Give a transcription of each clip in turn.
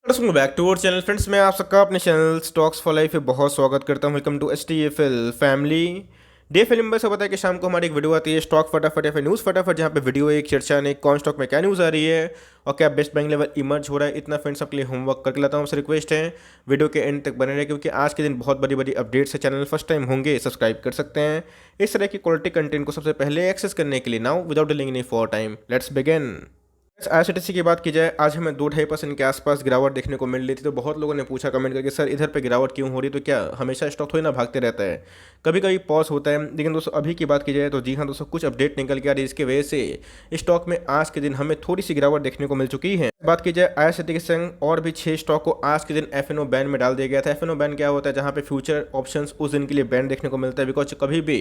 Welcome back to our channel friends. मैं आप सबका अपने चैनल स्टॉक्स फॉर लाइफ में बहुत स्वागत करता हूं। Welcome to STFL family. डे फिल्म बस पता है कि शाम को हमारी एक वीडियो आती है स्टॉक फटाफट या फिर न्यूज़ फटाफट, जहां पे वीडियो एक चर्चा ने कौन स्टॉक में क्या न्यूज़ आ रही है और क्या बेस्ट बाइंग लेवल इमर्ज हो रहा है। इतना फ्रेंड्स आपके लिए होमवर्क करके लाता हूं। आपसे रिक्वेस्ट है वीडियो के एंड तक बने रहे, क्योंकि आज के दिन बहुत बड़ी बड़ी अपडेट्स है। चैनल फर्स्ट टाइम होंगे सब्सक्राइब कर सकते हैं इस तरह की क्वालिटी कंटेंट को सबसे पहले एक्सेस करने के लिए। Now without delaying any for time let's begin. IRCTC की बात की जाए, आज हमें 2-2.5% के आसपास गिरावट देखने को मिल रही थी। तो बहुत लोगों ने पूछा कमेंट करके, सर इधर पे गिरावट क्यों हो रही है? तो क्या हमेशा स्टॉक थोड़ी ना भागते रहता है, कभी कभी पॉज होता है। लेकिन दोस्तों अभी की बात की जाए तो जी हाँ दोस्तों, कुछ अपडेट निकल के आ रही है, इसकी वजह से स्टॉक में आज के दिन हमें थोड़ी सी गिरावट देखने को मिल चुकी है। बात की जाए IRCTC के संग और भी 6 स्टॉक को आज के दिन FNO बैन में डाल दिया गया था। FNO बैन क्या होता है? जहाँ पे फ्यूचर ऑप्शंस उस दिन के लिए बैन देखने को मिलता है, बिकॉज कभी भी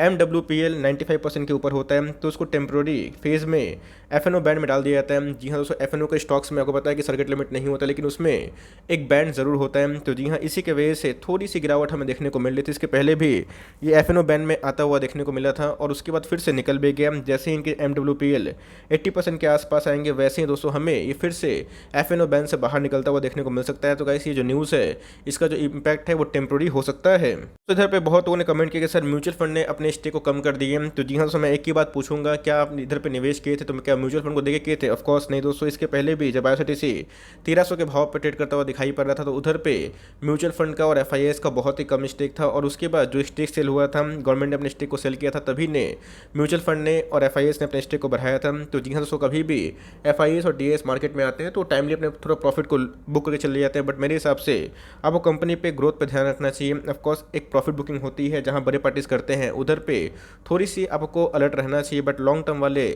MWPL 95% के ऊपर होता है तो उसको टेम्प्रोरी फेज में FNO बैंड में डाल दिया जाता है। जी हाँ दोस्तों, FNO के स्टॉक्स में आपको पता है कि सर्किट लिमिट नहीं होता, लेकिन उसमें एक बैंड ज़रूर होता है। तो जी हाँ, इसी के वजह से थोड़ी सी गिरावट हमें देखने को मिल रही थी। इसके पहले भी ये FNO बैंड में आता हुआ देखने को मिला था और उसके बाद फिर से निकल भी गया। जैसे ही इनके MWPL 80% के आसपास आएंगे, वैसे ही दोस्तों हमें ये फिर से FNO बैंड से बाहर निकलता हुआ देखने को मिल सकता है। तो गाइस, ये जो न्यूज़ है इसका जो इम्पैक्ट है वो टेम्प्रोरी हो सकता है। तो इधर पे बहुत लोगों ने कमेंट किया कि सर म्यूचुअल फंड ने अपने स्टेक को कम कर दिए। तो जी हाँ दोस्तों, मैं एक ही बात पूछूंगा, क्या आप इधर पे निवेश किए थे? तो क्या म्यूचुअल फंड को देके किए थे? ऑफकोर्स नहीं दोस्तों। इसके पहले भी जब IRCTC 1300 के भाव पर ट्रेड करता हुआ दिखाई पड़ रहा था, तो उधर पे म्यूचुअल फंड का और FIS का बहुत ही कम स्टेक था। और उसके बाद जो स्टेक सेल हुआ था, गवर्नमेंट ने अपने स्टेक को सेल किया था, तभी ने म्यूचुअल फंड ने और FIS ने अपने स्टेक को बढ़ाया था। तो जी हाँ दोस्तों, कभी भी FIS और DS मार्केट में आते हैं तो टाइमली अपने थोड़ा प्रॉफिट को बुक करके चले जाते हैं। बट मेरे हिसाब से आपको कंपनी पे ग्रोथ पे ध्यान रखना चाहिए। ऑफकोर्स एक प्रॉफिट बुकिंग होती है जहाँ बड़े पार्टीज करते हैं, उधर पे थोड़ी सी आपको अलर्ट रहना चाहिए। बट लॉन्ग टर्म वाले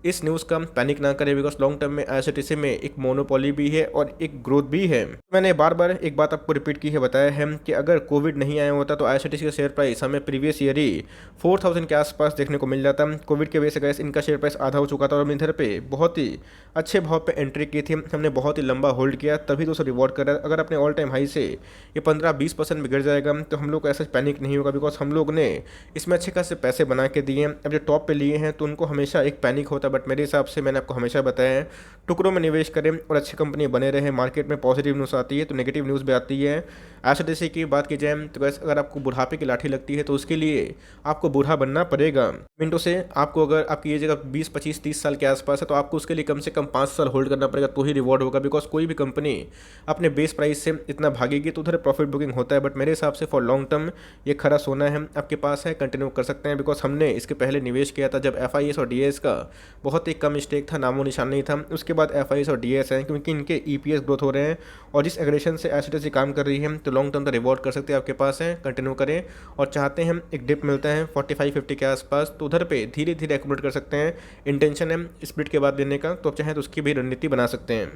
इस न्यूज़ का पैनिक ना करें, बिकॉज लॉन्ग टर्म में IRCTC में एक मोनोपोली भी है और एक ग्रोथ भी है। मैंने बार बार एक बात आपको रिपीट की है, बताया है कि अगर कोविड नहीं आया होता तो IRCTC का शेयर प्राइस हमें प्रीवियस ईयर ही 4000 के आसपास देखने को मिल जाता। कोविड के वजह से गैस इनका शेयर प्राइस आधा हो चुका था और हम इधर पे बहुत ही अच्छे भाव पे एंट्री की थी। हमने बहुत ही लंबा होल्ड किया, तभी दोस्तों रिवॉर्ड कर रहा है। अगर अपने ऑल टाइम हाई से ये 15-20% में गिर जाएगा तो हम लोग को ऐसा पैनिक नहीं होगा, बिकॉज हम लोग ने इसमें अच्छे खासे पैसे बना के दिए। अब जो टॉप पे लिए हैं तो उनको हमेशा एक पैनिक होता है। बट मेरे हिसाब से मैंने आपको हमेशा बताया है, टुकड़ों में निवेश करें और अच्छी कंपनी बने रहे। मार्केट में पॉजिटिव न्यूज़ आती है तो नेगेटिव न्यूज़ भी आती है। IRCTC की बात की जाए तो वैसे अगर आपको बुढ़ापे की लाठी लगती है तो उसके लिए आपको बूढ़ा बनना पड़ेगा। मिनटों से आपको, अगर आपकी एज अगर 20-25-30 साल के आसपास है तो आपको उसके लिए कम से कम 5 साल होल्ड करना पड़ेगा, तो ही रिवॉर्ड होगा। बिकॉज कोई भी कंपनी अपने बेस प्राइस से इतना भागेगी तो उधर प्रॉफिट बुकिंग होता है। बट मेरे हिसाब से फॉर लॉन्ग टर्म ये खरा सोना है, आपके पास है, कंटिन्यू कर सकते हैं। बिकॉज हमने इसके पहले निवेश किया था जब FIS और DS का बहुत ही कम स्टेक था, नामो निशान नहीं था। उसके बाद FIS और DS हैं, क्योंकि इनके EPS ग्रोथ हो रहे हैं और जिस एग्रेशन से IRCTC काम कर रही है तो लॉन्ग टर्म का रिवॉर्ड कर सकते हैं। आपके पास है, कंटिन्यू करें। और चाहते हैं हम एक डिप मिलता है 45-50 के आसपास, तो उधर पे धीरे धीरे एक्यूमुलेट कर सकते हैं। इंटेंशन है स्प्लिट के बाद लेने का, तो आप चाहें तो उसकी भी रणनीति बना सकते हैं।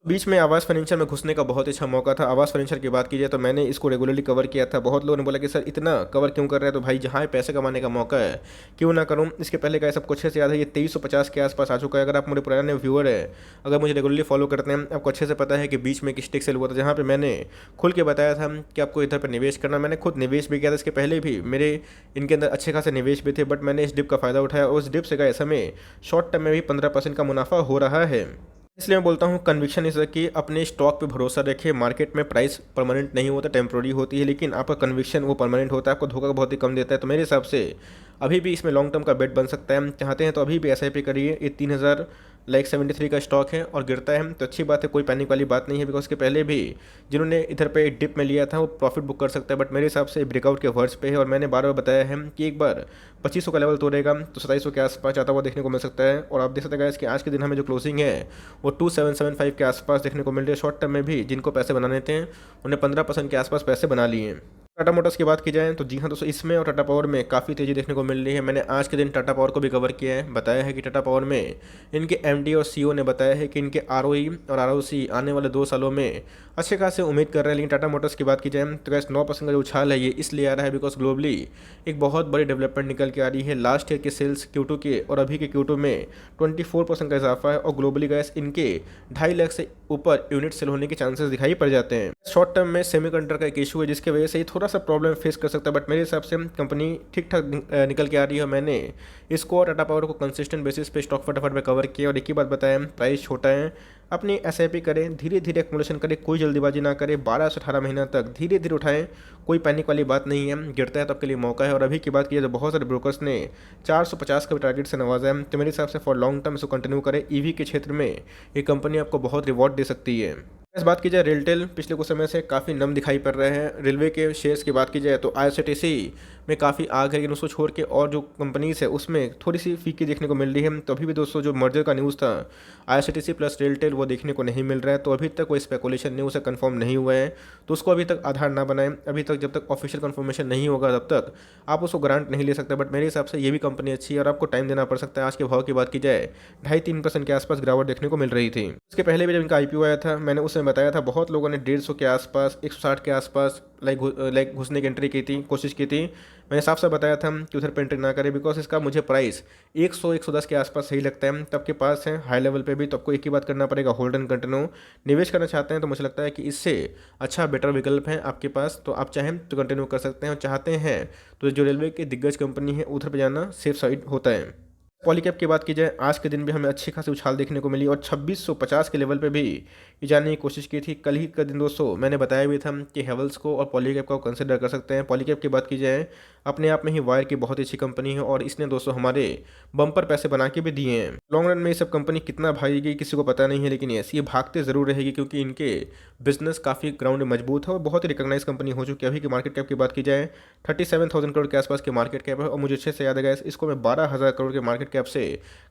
बीच में आवास फर्नीचर में घुसने का बहुत अच्छा मौका था। आवास फर्नीचर की बात की जाए तो मैंने इसको रेगुलरली कवर किया था। बहुत लोगों ने बोला कि सर इतना कवर क्यों कर रहे हैं? तो भाई, जहाँ पैसे कमाने का मौका है क्यों ना करूँ। इसके पहले का सबको अच्छे से याद है, ये 2350 के आसपास आ चुका है। अगर आप मेरे पुराने व्यूअर है, अगर मुझे रेगुलरली फॉलो करते हैं, आपको अच्छे से पता है कि बीच में एक स्टिक सेल हुआ था जहाँ पर मैंने खुल के बताया था कि आपको इधर पर निवेश करना। मैंने खुद निवेश भी किया था, इसके पहले भी मेरे इनके अंदर अच्छे खासे निवेश भी थे। बट मैंने इस डिप का फ़ायदा उठाया और उस डिप से गए समय शॉर्ट टर्म में भी 15% का मुनाफा हो रहा है। इसलिए मैं बोलता हूँ कन्विक्शन इस कि अपने स्टॉक पे भरोसा रखिए। मार्केट में प्राइस परमानेंट नहीं होता, टेम्प्रोरी होती है, लेकिन आपका कन्विक्शन वो परमानेंट होता है, आपको धोखा बहुत ही कम देता है। तो मेरे हिसाब से अभी भी इसमें लॉन्ग टर्म का बेट बन सकता है। चाहते हैं तो अभी भी SIP करिए। ये 3073 का स्टॉक है और गिरता है तो अच्छी बात है, कोई पैनिक वाली बात नहीं है। बिकॉज उसके पहले भी जिन्होंने इधर पे डिप में लिया था वो प्रॉफिट बुक कर सकता है। बट मेरे हिसाब से ब्रेकआउट के वर्ड्स पे है और मैंने बार बार बताया है कि एक बार 2500 का लेवल तोड़ेगा तो 2700 के आसपास आता हुआ देखने को मिल सकता है। और आप देख सकते हैं कि आज के दिन हमें जो क्लोजिंग है वो 2775 के आसपास देखने को मिल रही है। शॉर्ट टर्म में भी जिनको पैसे बनाने थे उन्हें 15% के आसपास पैसे बना लिए हैं। टाटा मोटर्स की बात की जाए तो जी हाँ दोस्तों, इसमें और टाटा पावर में काफ़ी तेज़ी देखने को मिल रही है। मैंने आज के दिन टाटा पावर को भी कवर किया है, बताया है कि टाटा पावर में इनके MD और CEO ने बताया है कि इनके ROE और ROC आने वाले 2 सालों में अच्छे खासे उम्मीद कर रहे हैं। लेकिन टाटा मोटर्स की बात की जाए तो गैस 9% का जो उछाल है ये इसलिए आ रहा है बिकॉज ग्लोबली एक बहुत बड़ी डेवलपमेंट निकल के आ रही है। लास्ट ईयर के सेल्स Q2 के और अभी के Q2 में 24% का इजाफा है और ग्लोबली गैस इनके 2.5 लाख से ऊपर यूनिट सेल होने के चांसेस दिखाई पड़ जाते हैं। शॉर्ट टर्म में सेमीकंडक्टर का एक इशू है जिसकी वजह से ही थोड़ा थोड़ा सा प्रॉब्लम फेस कर सकता है, बट मेरे हिसाब से कंपनी ठीक ठाक निकल के आ रही है। मैंने इसको और टाटा पावर को कंसिस्टेंट बेसिस पे स्टॉक फटाफट में कवर किया और एक ही बात बताया, प्राइस छोटा है, अपनी एसआईपी करें, धीरे धीरे एक्मुलेशन करें, कोई जल्दीबाजी ना करें, 12 से 18 महीना तक धीरे धीरे उठाएं, कोई पैनिक वाली बात नहीं है। गिरता है तो आपके लिए मौका है। और अभी की बात की जाए तो बहुत सारे ब्रोकर्स ने 450 का भी टारगेट से नवाजा है, तो मेरे हिसाब से फॉर लॉन्ग टर्म इसको कंटिन्यू करें। ईवी के क्षेत्र में ये कंपनी आपको बहुत रिवॉर्ड दे सकती है। इस बात की जाए रेलटेल पिछले कुछ समय से काफ़ी नम दिखाई पड़ रहे हैं। रेलवे के शेयर्स की बात की जाए तो आईआरसीटीसी में काफ़ी आग है, लेकिन उसको छोड़ के और जो कंपनीज है उसमें थोड़ी सी फीकी देखने को मिल रही है। तो अभी भी दोस्तों जो मर्जर का न्यूज़ था आईआरसीटीसी प्लस रेलटेल वो देखने को नहीं मिल रहा है, तो अभी तक कोई स्पेकुलेशन न्यूज़ है, कंफर्म नहीं हुआ है, तो उसको अभी तक आधार ना बनाएं। अभी तक जब तक ऑफिशियल कंफर्मेशन नहीं होगा तब तक आप उसको ग्रांट नहीं ले सकते। बट मेरे हिसाब से ये भी कंपनी अच्छी है और आपको टाइम देना पड़ सकता है। आज के भाव की बात की जाए 2.5-3% के आसपास गिरावट देखने को मिल रही थी। उसके पहले भी जब इनका आईपीओ आया था मैंने उसमें बताया था बहुत लोगों ने 150 के आसपास 160 के आसपास लाइक घुसने की एंट्री की थी, कोशिश की थी। मैंने साफ साफ बताया था कि उधर पे एंट्री ना करें, बिकॉज इसका मुझे प्राइस 100-110 के आसपास सही लगता है। तब के पास है हाई लेवल पे भी, तो आपको एक ही बात करना पड़ेगा, होल्ड एंड कंटिन्यू। निवेश करना चाहते हैं तो मुझे लगता है कि इससे अच्छा बेटर विकल्प है आपके पास, तो आप चाहें तो कंटिन्यू कर सकते हैं। और चाहते हैं तो जो रेलवे की दिग्गज कंपनी है उधर पर जाना सेफ साइड होता है। पॉलीकैब की बात की जाए आज के दिन भी हमें अच्छी खासी उछाल देखने को मिली और 2650 के लेवल पे भी ये जानने की कोशिश की थी। कल ही का दिन दोस्तों मैंने बताया भी था कि हेवल्स को और पॉलीकैब को कंसिडर कर सकते हैं। पॉलीकैब की बात की जाए अपने आप में ही वायर की बहुत अच्छी कंपनी है और इसने दोस्तों हमारे बम्पर पैसे बना के भी दिए हैं। लॉन्ग रन में ये सब कंपनी कितना भागेगी किसी को पता नहीं है, लेकिन ऐसी ये भागते ज़रूर रहेगी क्योंकि इनके बिजनेस काफ़ी ग्राउंड में मजबूत है और बहुत ही रिकॉग्नाइज कंपनी हो चुकी है। अभी की मार्केट कैप की बात की जाए 37,000 करोड़ के आसपास की मार्केट कैप है और मुझे अच्छे से याद है इसको मैं 12,000 करोड़ के मार्केट कैप से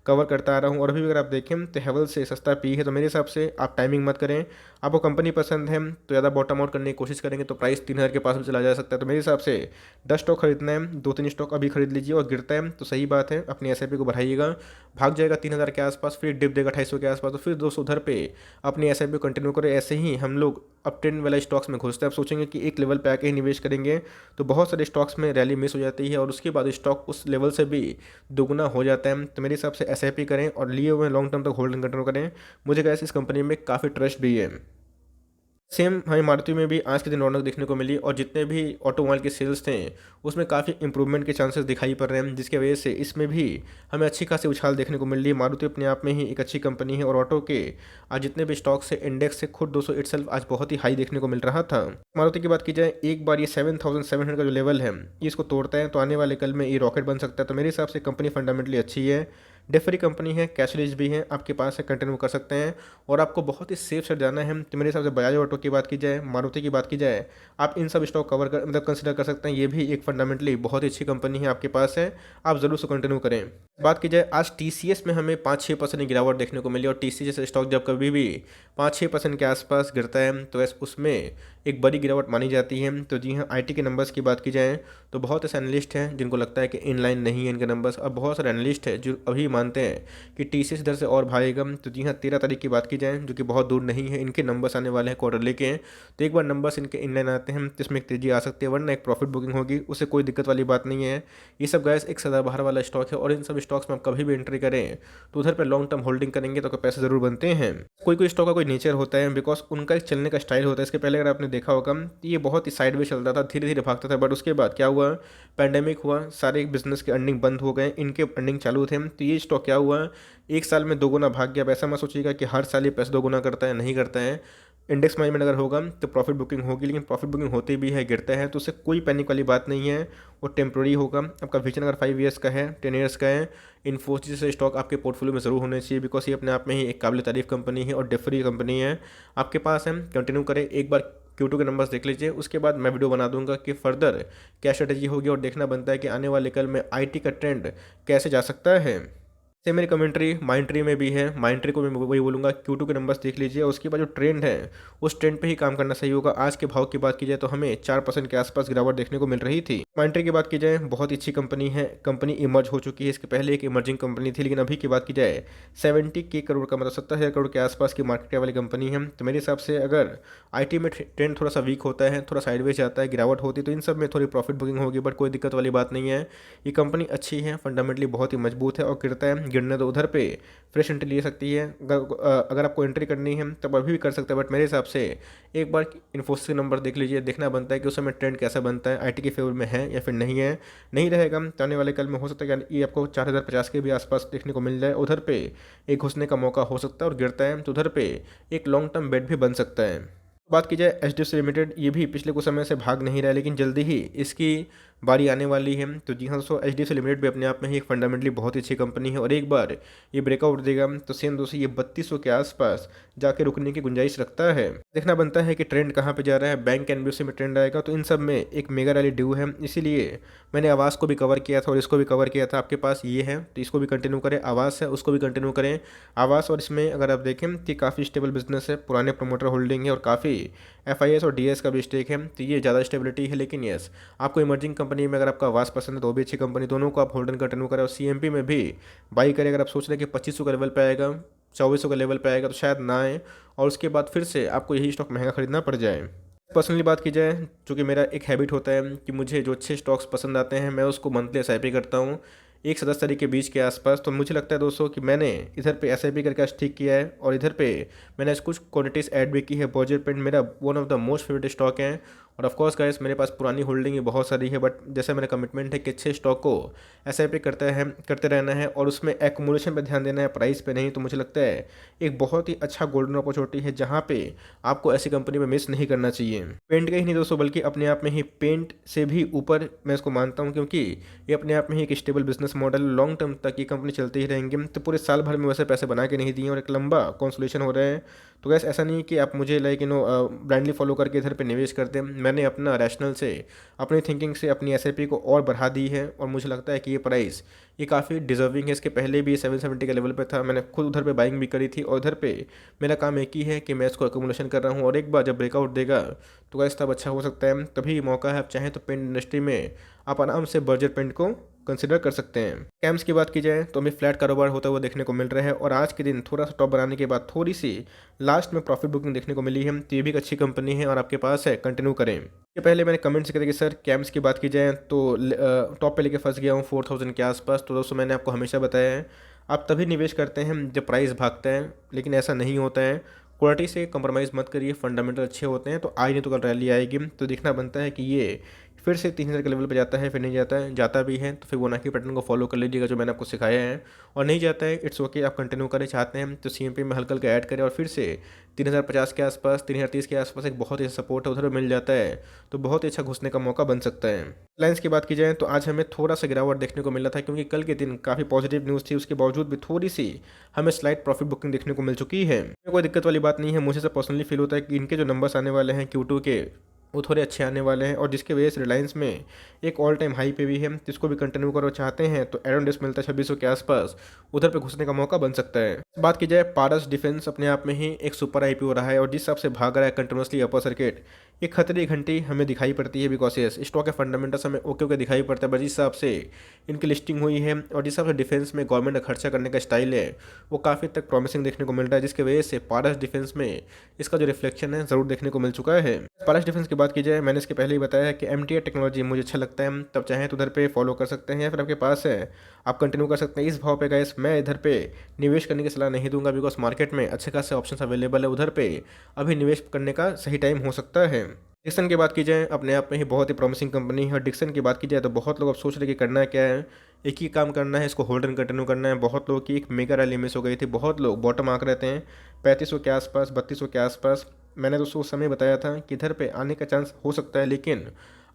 कवर करता आ रहा हूँ। और अभी अगर आप देखें तो हेवल से सस्ता पी है, तो मेरे हिसाब से आप टाइमिंग मत करें। आपको कंपनी पसंद है तो ज़्यादा बॉटम आउट करने की कोशिश करेंगे तो प्राइस 3,000 के पास भी चला जा सकता है। तो मेरे हिसाब से 10 स्टॉक खरीदना है, 2-3 स्टॉक अभी खरीद लीजिए और गिरता है तो सही बात है अपनी एसआईपी को बढ़ाइएगा। भाग जाएगा 3,000 के आसपास, फिर डिप देगा 250 के आसपास, तो फिर दोस्तों उधर पे अपनी एसआईपी को कंटिन्यू करें। ऐसे ही हम लोग अप ट्रेंड वाले स्टॉक्स में घुसते हैं। आप सोचेंगे कि एक लेवल पे आके ही निवेश करेंगे तो बहुत सारे स्टॉक्स में रैली मिस हो जाती है और उसके बाद स्टॉक उस लेवल से भी दुगना हो जाता है। तो मेरे हिसाब से एसआईपी करें और लिए हुए लॉन्ग टर्म तक होल्डिंग कंटिन्यू करें। मुझे गैस इस कंपनी में काफ़ी ट्रस्ट भी है। सेम हमें मारुति में भी आज के दिन रौनक देखने को मिली और जितने भी ऑटोमोबाइल के सेल्स थे उसमें काफ़ी इंप्रूवमेंट के चांसेस दिखाई पड़ रहे हैं, जिसकी वजह से इसमें भी हमें अच्छी खासी उछाल देखने को मिल रही है। मारुति अपने आप में ही एक अच्छी कंपनी है और ऑटो के आज जितने भी स्टॉक्स से इंडेक्स से खुद 200 इटसेल्फ आज बहुत ही हाई देखने को मिल रहा था। मारुति की बात की जाए एक बार ये 7,700 का जो लेवल है ये इसको तोड़ता है तो आने वाले कल में ये रॉकेट बन सकता है। तो मेरे हिसाब से कंपनी फंडामेंटली अच्छी है, डेफरी कंपनी है, कैश रिच भी है, आपके पास है, कंटिन्यू कर सकते हैं। और आपको बहुत ही सेफ साइड जाना है तो मेरे हिसाब से बजाज ऑटो की बात की जाए, मारुति की बात की जाए, आप इन सब स्टॉक कवर कर मतलब कंसिडर कर सकते हैं। ये भी एक फंडामेंटली बहुत ही अच्छी कंपनी है, आपके पास है, आप जरूर से कंटिन्यू करें। बात की जाए आज टीसीएस में हमें 5-6% की गिरावट देखने को मिली और टीसीएस स्टॉक जब कभी भी 5-6% के आसपास गिरता है तो उसमें एक बड़ी गिरावट मानी जाती है। तो जी हाँ, आईटी के नंबर्स की बात की जाए तो बहुत ऐसे एनालिस्ट हैं जिनको लगता है कि इनलाइन नहीं है इनके नंबर्स, और बहुत सारे एनालिस्ट हैं जो अभी मानते हैं कि टीसीएस इधर से और भागेगा। तो जी हाँ, 13 तारीख की बात की जाए जो कि बहुत दूर नहीं है, इनके नंबर्स आने वाले हैं क्वार्टरली के, तो एक बार नंबर्स इनके इनलाइन आते हैं तो इसमें एक तेजी आ सकती है, वरना एक प्रॉफिट बुकिंग होगी, उससे कोई दिक्कत वाली बात नहीं है। ये सब गैस एक सदाबहार वाला स्टॉक है और इन सब स्टॉक्स में आप कभी भी एंट्री करें तो उधर पर लॉन्ग टर्म होल्डिंग करेंगे तो पैसे जरूर बनते हैं। कोई कोई स्टॉक का कोई नेचर होता है, बिकॉज उनका एक चलने का स्टाइल होता है। इसके पहले अगर आपने देखा होगा ये बहुत ही साइड वे चलता था, धीरे धीरे भागता था, बट उसके बाद क्या हुआ, पैंडेमिक हुआ, सारे बिजनेस के अर्निंग बंद हो गए, इनके अर्निंग चालू थे, तो ये स्टॉक क्या हुआ, एक साल में दोगुना भाग गया। ऐसा मत सोचिएगा कि हर साल ये पैसे दोगुना करता है, नहीं करता है। इंडेक्स मैनेजमेंट अगर होगा तो प्रॉफिट बुकिंग होगी, लेकिन प्रॉफिट बुकिंग होती भी है, गिरता है तो उससे कोई पैनिक वाली बात नहीं है, वो टेम्प्रोरी होगा। आपका विजन अगर 5 ईयर्स का है, 10 ईयर्स का है, इन्फोसिस से स्टॉक आपके पोर्टफोलियो में ज़रूर होने चाहिए, बिकॉज ये अपने आप में ही एक काबिल तारीफ कंपनी है और डेफरी कंपनी है, आपके पास है, कंटिन्यू करें। एक बार Q2 के नंबर्स देख लीजिए, उसके बाद मैं वीडियो बना दूंगा कि फर्दर क्या स्ट्रेटजी होगी और देखना बनता है कि आने वाले कल में आईटी का ट्रेंड कैसे जा सकता है। से मेरी कमेंट्री माइंट्री में भी है, माइंट्री को मैं वही बोलूँगा Q2 के नंबर्स देख लीजिए, उसके बाद जो ट्रेंड है उस ट्रेंड पे ही काम करना सही होगा। आज के भाव की बात की जाए तो हमें 4% के आसपास गिरावट देखने को मिल रही थी। माइंट्री की बात की जाए बहुत अच्छी कंपनी है, कंपनी इमर्ज हो चुकी है, इसके पहले एक इमर्जिंग कंपनी थी, लेकिन अभी की बात की जाए 70K करोड़ का मतलब 70,000 करोड़ के आसपास की मार्केट वाली कंपनी है। तो मेरे हिसाब से अगर IT में ट्रेंड थोड़ा सा वीक होता है, थोड़ा साइडवेज जाता है, गिरावट होती है, तो इन सब में थोड़ी प्रॉफिट बुकिंग होगी, बट कोई दिक्कत वाली बात नहीं है। ये कंपनी अच्छी है, फंडामेंटली बहुत ही मजबूत है और गिरता है गिरने दो, उधर पे फ्रेश एंट्री ले सकती है। अगर आपको एंट्री करनी है तब अभी भी कर सकते हैं, बट मेरे हिसाब से एक बार इन्फोसिस के नंबर देख लीजिए, देखना बनता है कि उस समय ट्रेंड कैसा बनता है, आईटी के फेवर में है या फिर नहीं है। नहीं रहेगा तो आने वाले कल में हो सकता है कि ये आपको 4050 के भी आसपास देखने को मिल जाए, उधर पे एक घुसने का मौका हो सकता है, और गिरता है तो उधर पे एक लॉन्ग टर्म बेट भी बन सकता है। बात की जाए एचडीएफसी लिमिटेड, ये भी पिछले कुछ समय से भाग नहीं रहा है, लेकिन जल्दी ही इसकी बारी आने वाली है। तो जी हाँ दोस्तों, एचडीएफसी लिमिटेड भी अपने आप में ही एक फंडामेंटली बहुत ही अच्छी कंपनी है, और एक बार ये ब्रेकआउट देगा तो सेम दोस्तों ये 3200 के आसपास जाके रुकने की गुंजाइश रखता है। देखना बनता है कि ट्रेंड कहाँ पे जा रहा है, बैंक एनबीएफसी में ट्रेंड आएगा, तो इन सब में एक मेगा रैली ड्यू है। इसीलिए मैंने आवास को भी कवर किया था और इसको भी कवर किया था। आपके पास ये है तो इसको भी कंटिन्यू करें, आवास है उसको भी कंटिन्यू करें। आवास और इसमें अगर आप देखें तो काफ़ी स्टेबल बिजनेस है, पुराने प्रोमोटर होल्डिंग है और काफ़ी एफआईएस और डीएस का भी स्टेक है, तो ये ज़्यादा स्टेबिलिटी है। लेकिन यस, आपको इमर्जिंग कंपनी में अगर आपका आवास पसंद है तो वो भी अच्छी कंपनी, दोनों को आप होल्डन कंटिन्यू करें। और सीएमपी में भी बाई करें। अगर आप सोच रहे हैं कि 2500 का लेवल पे आएगा, 2400 का लेवल पे आएगा तो शायद ना आए, और उसके बाद फिर से आपको यही स्टॉक महंगा खरीदना पड़ जाए। पर्सनली बात की जाए, चूँकि मेरा एक हैबिट होता है कि मुझे जो अच्छे स्टॉक्स पसंद आते हैं मैं उसको मंथली एसआईपी करता हूँ 1 से 10 तारीख के बीच के आसपास। तो मुझे लगता है दोस्तों कि मैंने इधर पे एसआईपी करके आज ठीक किया है, और इधर पे मैंने आज कुछ क्वांटिटीज़ ऐड भी की है। बर्जर पेंट मेरा one of the most favourite stock है, और ऑफ कोर्स गाइस मेरे पास पुरानी होल्डिंग ही बहुत सारी है, बट जैसे मेरा कमिटमेंट है कि अच्छे स्टॉक को एसआईपी करते रहना है और उसमें एक्मुमुलेशन पे ध्यान देना है, प्राइस पे नहीं। तो मुझे लगता है एक बहुत ही अच्छा गोल्डन अपॉर्चुनिटी है जहाँ पे आपको ऐसी कंपनी में मिस नहीं करना चाहिए। पेंट का ही नहीं दोस्तों, बल्कि अपने आप में ही पेंट से भी ऊपर मैं इसको मानता हूँ, क्योंकि ये अपने आप में ही एक stable business model, long term तक ये कंपनी चलती ही रहेंगी। तो पूरे साल भर में वैसे पैसे बना के नहीं दिए और एक लंबा कॉन्सोलेशन हो रहा है। तो गैस ऐसा नहीं कि आप मुझे लाइक ब्लाइंडली फॉलो करके इधर पे निवेश करते हैं। मैंने अपना रैशनल से, अपनी थिंकिंग से अपनी एसआईपी को और बढ़ा दी है, और मुझे लगता है कि ये प्राइस ये काफ़ी डिजर्विंग है। इसके पहले भी 770 के लेवल पे था, मैंने खुद उधर पे बाइंग भी करी थी, और उधर पे मेरा काम एक ही है कि मैं इसको अकोमोलेशन कर रहा हूँ, और एक बार जब ब्रेकआउट देगा तो गैस तब अच्छा हो सकता है। तभी मौका है, आप चाहें तो पेंट इंडस्ट्री में आप आराम से बर्जर पेंट को कंसिडर कर सकते हैं। कैम्स की बात की जाए तो हमें फ्लैट कारोबार होता हुआ देखने को मिल रहा है, और आज के दिन थोड़ा सा टॉप बनाने के बाद थोड़ी सी लास्ट में प्रॉफिट बुकिंग देखने को मिली है। तो ये भी एक अच्छी कंपनी है और आपके पास है, कंटिन्यू करें। ये पहले मैंने कमेंट से किया कि सर कैम्स की बात की जाए तो टॉप पे लेके फंस गया हूँ 4000 के आसपास। तो दोस्तों मैंने आपको हमेशा बताया है आप तभी निवेश करते हैं जब प्राइस भागता है, लेकिन ऐसा नहीं होता है। क्वालिटी से कंप्रोमाइज़ मत करिए, फंडामेंटल अच्छे होते हैं तो आज नहीं तो कल रैली आएगी। तो देखना बनता है कि ये फिर से 3000 के लेवल पे जाता है, फिर नहीं जाता है, जाता भी है तो फिर बोनाकी पैटर्न को फॉलो कर लीजिएगा जो मैंने आपको सिखाया है, और नहीं जाता है इट्स ओके, आप कंटिन्यू करें चाहते हैं तो सीएमपी में हल्का हल्का ऐड करें, और फिर से 3050 के आसपास, 3030 के आसपास एक बहुत ही सपोर्ट है, उधर मिल जाता है तो बहुत ही अच्छा घुसने का मौका बन सकता है। लाइन्स की बात की जाए तो आज हमें थोड़ा सा गिरावट देखने को मिला था, क्योंकि कल के दिन काफ़ी पॉजिटिव न्यूज़ थी, उसके बावजूद भी थोड़ी सी हमें स्लाइट प्रॉफिट बुकिंग देखने को मिल चुकी है। कोई दिक्कत वाली बात नहीं है, मुझे से पर्सनली फील होता है कि इनके जो नंबर्स आने वाले हैं Q2 के वो थोड़े अच्छे आने वाले हैं, और जिसके वजह से रिलायंस में एक ऑल टाइम हाई पे भी है, जिसको भी कंटिन्यू करो चाहते हैं तो अराउंड डिस मिलता है 2600 के आसपास, उधर पे घुसने का मौका बन सकता है। बात की जाए पारस डिफेंस अपने आप में ही एक सुपर आईपीओ रहा है, और जिस हिसाब से भाग रहा है कंटिन्यूसली अपर सर्किट, ये खतरे की घंटी हमें दिखाई पड़ती है, बिकॉज यस स्टॉक के फंडामेंटल्स हमें ओके ओके दिखाई पड़ता है, बट जिस हिसाब से इनकी लिस्टिंग हुई है और जिस हिसाब से डिफेंस में गवर्नमेंट का खर्चा करने का स्टाइल है वो काफ़ी तक प्रॉमिसिंग देखने को मिल रहा है, जिसकी वजह से पारस डिफेंस में इसका जो रिफ्लेक्शन है ज़रूर देखने को मिल चुका है। पारस डिफेंस की बात की जाए, मैंने इसके पहले ही बताया कि एमटीए टेक्नोलॉजी मुझे अच्छा लगता है, तब चाहें तो उधर पे फॉलो कर सकते हैं, या फिर आपके पास है आप कंटिन्यू कर सकते हैं। इस भाव पे गाइस मैं इधर पे निवेश करने की सलाह नहीं दूंगा, बिकॉज मार्केट में अच्छे खासे ऑप्शंस अवेलेबल है, उधर पे अभी निवेश करने का सही टाइम हो सकता है। डिक्सन की बात की जाए अपने आप में ही बहुत ही प्रॉमिसिंग कंपनी है, और डिक्सन की बात की जाए तो बहुत लोग अब सोच रहे कि करना क्या है, एक ही काम करना है, इसको होल्ड एंड कंटिन्यू करना है। बहुत लोगों की एक मेगा रैली मिस हो गई थी, बहुत लोग बॉटम आंक रहे थे 3500 के आसपास, 3200 के आसपास। मैंने दोस्तों उस समय बताया था कि इधर पे आने का चांस हो सकता है, लेकिन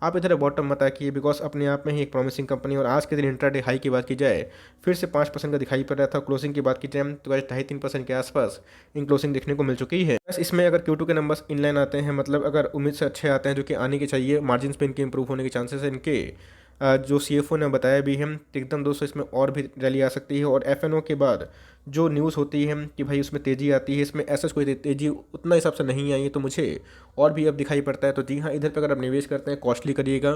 आप इधर बॉटम मत आकिए, बिकॉज अपने आप में ही एक प्रॉमिसिंग कंपनी। और आज के दिन इंट्राडे हाई की बात की जाए फिर से 5% का दिखाई पड़ रहा था। क्लोजिंग की बात की जाए तो आज 2.5-3% के आसपास इन क्लोजिंग देखने को मिल चुकी है। बस इसमें अगर Q2 के नंबर्स इनलाइन आते हैं, मतलब अगर उम्मीद से अच्छे आते हैं जो कि आने के चाहिए, मार्जिन पे इनके इंप्रूव होने के चांसेस है। इनके जो CFO ने बताया भी है एकदम दोस्तों इसमें और भी रैली आ सकती है, और FNO के बाद जो न्यूज़ होती है कि भाई उसमें तेज़ी आती है, इसमें ऐसा कोई तेज़ी उतना हिसाब से नहीं आई है, तो मुझे और भी अब दिखाई पड़ता है। तो जी हाँ, इधर पर अगर आप निवेश करते हैं कॉस्टली करिएगा,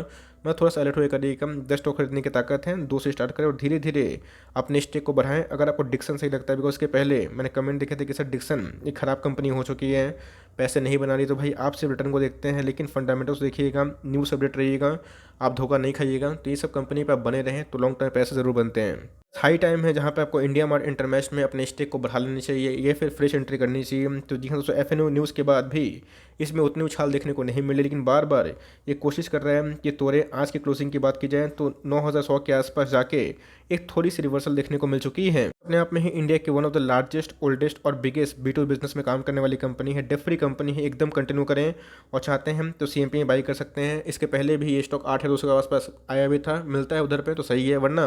मैं थोड़ा सा अलर्ट हुए करिएगा। 10 स्टॉक खरीदने की ताकत है, 2 से स्टार्ट करें और धीरे धीरे अपने स्टेक को बढ़ाएं। अगर आपको डिक्सन सही लगता है, बिकॉज उसके पहले मैंने कमेंट देखे थे कि सर डिक्सन एक ख़राब कंपनी हो चुकी है, पैसे नहीं बना रही, तो भाई आप सिर्फ रिटर्न को देखते हैं, लेकिन फंडामेंटल्स देखिएगा, न्यूज़ अपडेट रहिएगा, आप धोखा नहीं खाइएगा। तो ये सब कंपनी पर आप बने रहें तो लॉन्ग टर्म पैसे ज़रूर बनते हैं। हाई टाइम है जहाँ पे आपको इंडिया मार्ट इंटरमेश में अपने स्टेक को बढ़ा लेनी चाहिए, ये फिर फ्रेश एंट्री करनी चाहिए। तो जी हाँ दोस्तों, एफ न्यूज़ के बाद भी इसमें उतनी उछाल देखने को नहीं मिली, लेकिन बार बार ये कोशिश कर रहा है कि तोड़े। आज की क्लोजिंग की बात की जाए तो 9100 के आसपास जाके एक थोड़ी सी रिवर्सल देखने को मिल चुकी है। अपने आप में ही इंडिया की one of the largest, oldest और बिगेस्ट B2B बिजनेस में काम करने वाली कंपनी है, डेट फ्री कंपनी है। एकदम कंटिन्यू करें और चाहते हैं तो CMP बाई कर सकते हैं। इसके पहले भी ये स्टॉक 8 या 200 के आसपास आया भी था, मिलता है उधर पे तो सही है, वरना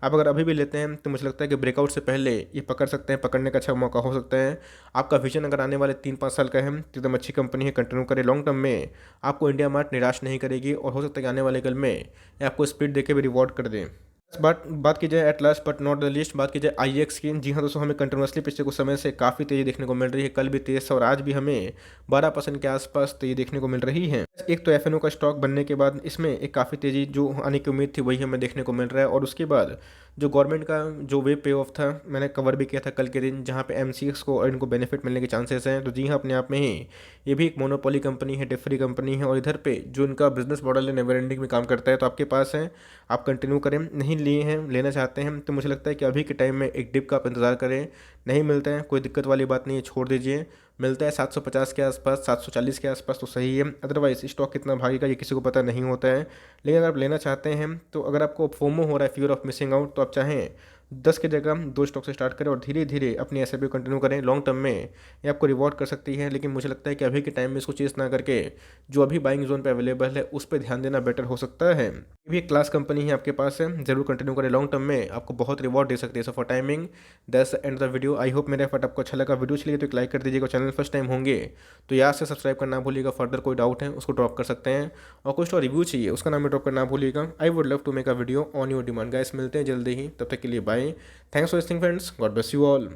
आप अगर अभी भी लेते हैं तो मुझे लगता है कि ब्रेकआउट से पहले ये पकड़ सकते हैं, पकड़ने का अच्छा मौका हो सकता है। आपका विजन अगर आने वाले 3-5 साल का है तो एकदम अच्छी कंपनी है, कंटिन्यू करें। लॉन्ग टर्म में आपको इंडिया मार्ट निराश नहीं करेगी और हो सकता है कि आने वाले कल में ये आपको स्पीड देके भी रिवॉर्ड कर दें। बात की जाए at last but not the least, बात की जाए IEX की। जी हाँ दोस्तों, हमें कंटिन्यूसली पिछले कुछ समय से काफ़ी तेज़ी देखने को मिल रही है। कल भी तेज़ और आज भी हमें 12% के आसपास तेज़ी देखने को मिल रही है। एक तो FNO का स्टॉक बनने के बाद इसमें एक काफ़ी तेज़ी जो आने की उम्मीद थी वही हमें देखने को मिल रहा है। और उसके बाद जो गवर्नमेंट का जो वे पे ऑफ था, मैंने कवर भी किया था कल के दिन, जहाँ पे MCX को और इनको बेनिफिट मिलने के चांसेस हैं। तो जी हाँ, अपने आप में ही ये भी एक मोनोपोली कंपनी है, डेट फ्री कंपनी है, और इधर पे जो इनका बिजनेस मॉडल है नेवर एंडिंग में काम करता है। तो आपके पास है, आप कंटिन्यू करें। नहीं लिए हैं, लेना चाहते हैं तो मुझे लगता है कि अभी के टाइम में एक डिप का आप इंतज़ार करें। नहीं मिलता है कोई दिक्कत वाली बात नहीं है, छोड़ दीजिए। मिलता है 750 के आसपास, 740 के आसपास तो सही है। अदरवाइज स्टॉक कितना भागेगा ये किसी को पता नहीं होता है। लेकिन अगर आप लेना चाहते हैं तो अगर आपको फोमो हो रहा है, फियर ऑफ मिसिंग आउट, तो आप चाहें 10 की जगह 2 स्टॉक से स्टार्ट करें और धीरे धीरे अपनी SIP कंटिन्यू करें। लॉन्ग टर्म में ये आपको रिवॉर्ड कर सकती है, लेकिन मुझे लगता है कि अभी के टाइम में इसको चेस ना करके जो अभी बाइंग जोन पे अवेलेबल है उस पर ध्यान देना बेटर हो सकता है। ये भी एक क्लास कंपनी है आपके पास है, जरूर कंटिन्यू करें। लॉन्ग टर्म में आपको बहुत रिवॉर्ड दे सकती है। So for timing that's and the video. I hope मेरा एफर्ट आपको अच्छा लगा। वीडियो चलिए तो एक लाइक कर दीजिएगा। चैनल फर्स्ट टाइम होंगे तो याद से सब्सक्राइब करना भूलिएगा। फर्दर कोई डाउट है उसको ड्रॉप कर सकते हैं, और कुछ तो रिव्यू चाहिए उसका नाम ड्रॉप करना भूलिएगा। I would love to make a video on your demand. Guys मिलते हैं जल्दी ही, तब तक के लिए bye. Thanks for listening friends, God bless you all.